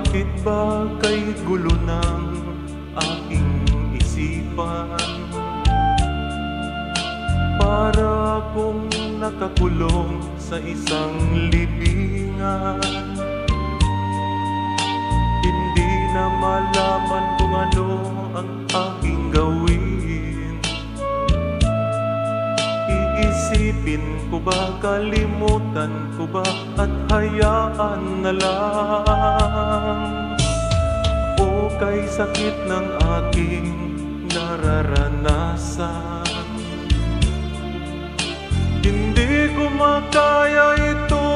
Bakit ba kay gulo ng aking isipan? Para kung nakakulong sa isang libingan, hindi na malaman kung ano ang aking gawin. Iisipin ko ba, kalimutan ko ba, at hayaan na lang? O kay sakit ng aking nararanasan, hindi ko makaya ito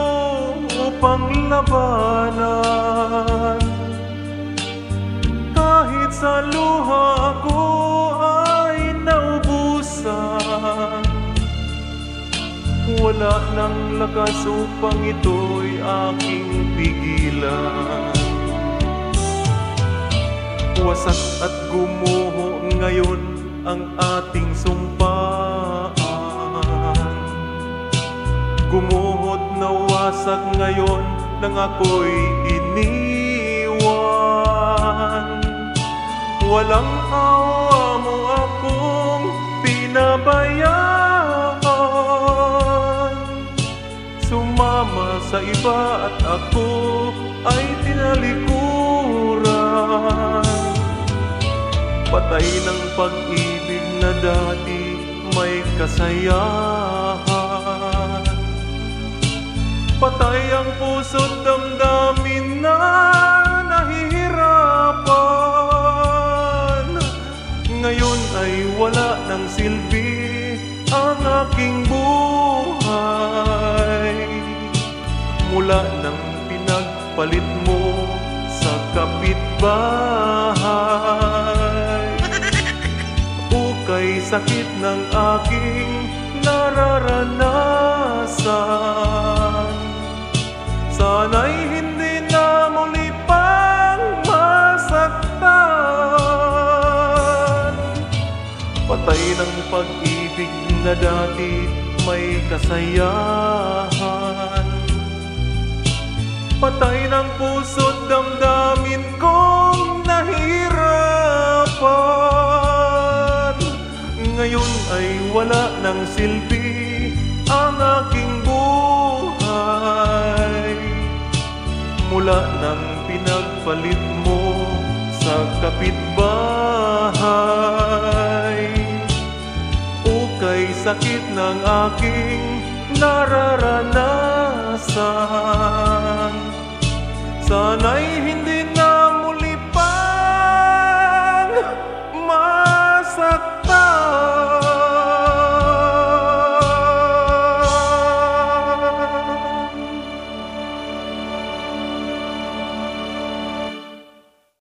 upang labanan. Kahit sa luha ko ay naubusan, wala nang lakas upang ito'y aking pigilan. Wasak at gumuho ngayon ang ating sumpaan. Gumuhot na wasak ngayon nang ako'y iniwan. Walang awa mo akong pinabayaan. Sumama sa iba at ako ay tinalikuran. Patay ng pag-ibig na dati may kasayahan. Patay ang puso't damdamin na nahihirapan. Ngayon ay wala ng silbi ang aking buhay. Mula nang pinagpalit mo sa kapitbahay, ukay sakit ng aking nararanasan. Sana'y hindi na muli pang masaktan. Patay ng pag-ibig na dati may kasayahan. Patay ng puso't damdamin kong nahihirapan. Ngayon ay wala ng silbi ang aking buhay. Mula nang pinagpalit mo sa kapitbahay, ukay sakit ng aking nararanasan. Sana'y hindi